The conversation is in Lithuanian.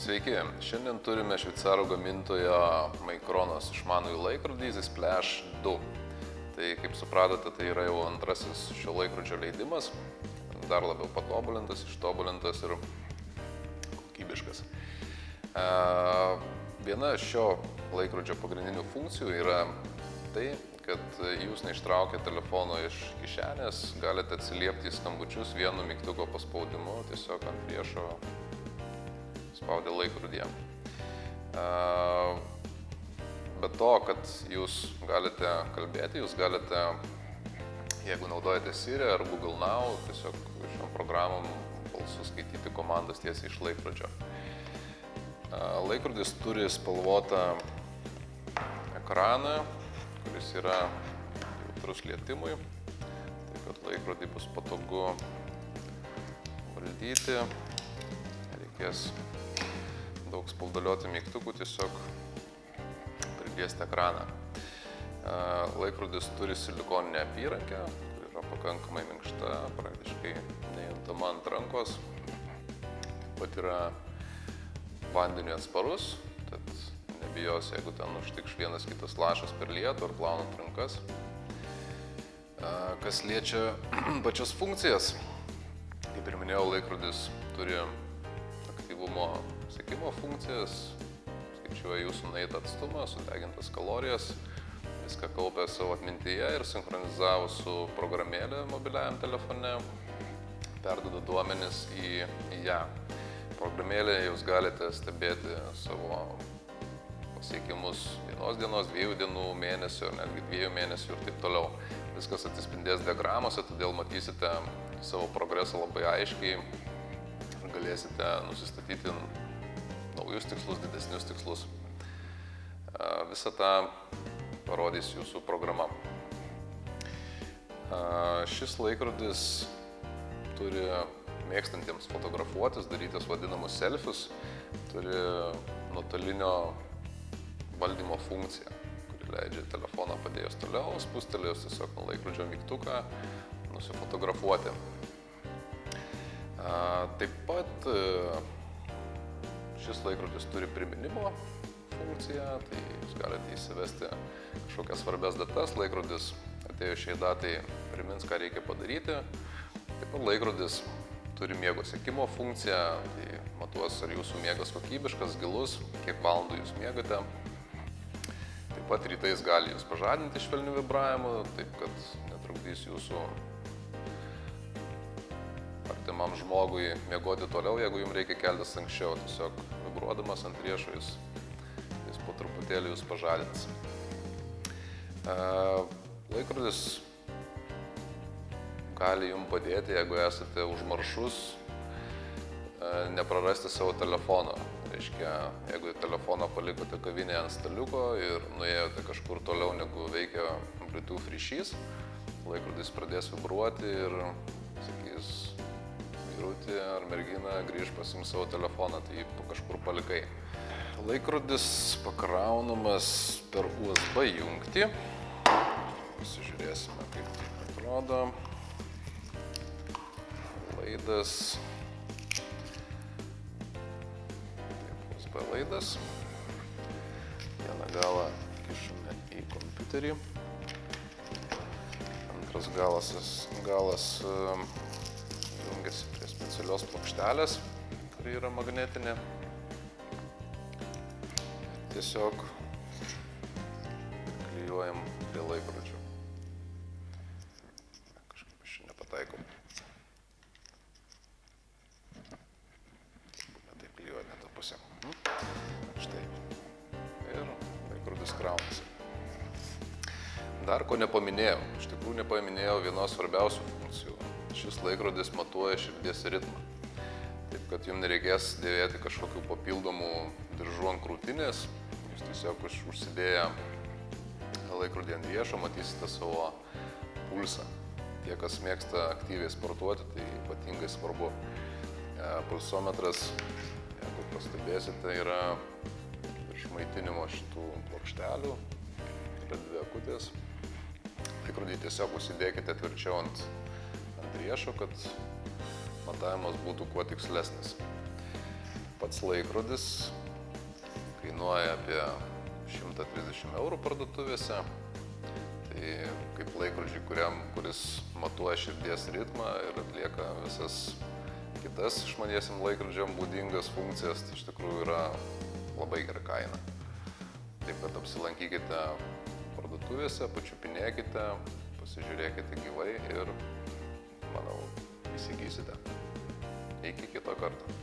Sveiki, šiandien turime šveicarų gamintojo Micronos išmanųjį laikrodį Splash 2. Tai kaip supratote, tai yra jau antrasis šio laikrodžio leidimas, dar labiau patobulintas, ištobulintas ir kokybiškas. Viena šio laikrodžio pagrindinių funkcijų yra tai, kad jūs neištraukę telefono iš kišenės, galite atsiliepti į skambučius vienu mygtuko paspaudimu, tiesiog ant priešo spaudę laikrodyje. Be to, kad jūs galite kalbėti, jūs galite, jeigu naudojate Siri ar Google Now, tiesiog šiom programom balsu skaityti komandas tiesiai iš laikrodžio. Laikrodis turi spalvotą ekraną, kuris yra jautrus lietimui, taip kad laikrodį bus patogu valdyti, reikės daug spaudaliuoti mygtukų, tiesiog priliesti ekraną. Laikrodis turi silikoninę apyrankę, kuri yra pakankamai minkšta, praktiškai nejuntama ant rankos. Taip pat yra vandeniui atsparus, tad nebijos, jeigu ten užtikš vienas kitas lašas per lietų ar plaunant rankas. Kas liečia pačias funkcijas, kaip ir minėjau, laikrodis turi aktyvumo sekimo funkcijas, skaičiuoja jūsų nueitą atstumą, sudegintas kalorijas, viską kaupia savo atmintyje ir sinchronizavo su programėlė mobiliajam telefone, perduoda duomenis į ją. Programėlėje jūs galite stebėti savo pasiekimus vienos dienos, 2 dienų, mėnesio, netgi 2 mėnesių ir taip toliau. Viskas atsispindės diagramose, todėl matysite savo progresą labai aiškiai ir galėsite nusistatyti naujus tikslus, didesnius tikslus. Visą tą parodys jūsų programa. Šis laikrodis turi mėgstantiems fotografuotis, darytis vadinamus selfius, turi nuotolinio valdymo funkciją, kuri leidžia telefoną padėjus toliau, spustelėjus tiesiog nuo laikrodžio mygtuką nusifotografuoti. Taip pat šis laikrodis turi priminimo funkciją, tai jūs galite įsivesti kažkokias svarbias datas, laikrodis atėjus šiai datai primins, ką reikia padaryti. Taip pat laikrodis turi miego sekimo funkciją, tai matuos, ar jūsų miegas kokybiškas, gilus, kiek valandų jūs miegate. Taip pat rytais gali jūs pažadinti švelniu vibravimu, taip kad netrukdys jūsų artimam žmogui miegoti toliau, jeigu jums reikia keltis anksčiau, tiesiog vibruodamas ant riešo jis po truputėlį jūs pažadins. Laikrodis gali jums padėti, jeigu esate užmaršus, neprarasti savo telefono. Reiškia, jeigu telefoną palikote kavinėje ant staliuko ir nuėjote kažkur toliau negu veikia Bluetooth ryšys, laikrodis pradės vibruoti ir sakys, vyrutį ar merginą grįž pasiims savo telefoną, tai jį kažkur palikai. Laikrodis pakraunamas per USB jungtį. Pasižiūrėsime, kaip tai atrodo. Laidas. Taip, USB laidas. Vieną galą kišame į kompiuterį. Antras galas jungiasi prie specialios plokštelės, kuri yra magnetinė. Tiesiog klijuojam prie laikrodžio. Kažkaip aš čia nepataikau. Taip klijuoja ne tą pusę. Štai. Ir laikrodis kraunasi. Dar ko nepaminėjau. Iš tikrųjų nepaminėjau vienos svarbiausių funkcijų. Šis laikrodis matuoja širdies ritmą. Taip, kad jums nereikės dėvėti kažkokių papildomų diržų ant krūtinės. Jūs tiesiog užsidėję laikrodį ant riešo matysite savo pulsą. Tie, kas mėgsta aktyviai sportuoti, tai ypatingai svarbu. Pulsometras, jeigu pastebėsite, yra virš maitinimo šitų plokštelių. Yra 2 akutės. Laikrodį tiesiog užsidėkite tvirčiau ant riešo, kad matavimas būtų kuo tikslesnis. Pats laikrodis kainuoja apie 130 eurų parduotuvėse. Tai kaip laikrodžiai, kuris matuoja širdies ritmą ir atlieka visas kitas išmaniesiem laikrodžiam būdingas funkcijas, tai iš tikrųjų yra labai gera kaina. Taip pat apsilankykite parduotuvėse, pačiupinėkite, pasižiūrėkite gyvai ir, manau, įsigysite. Iki kito karto.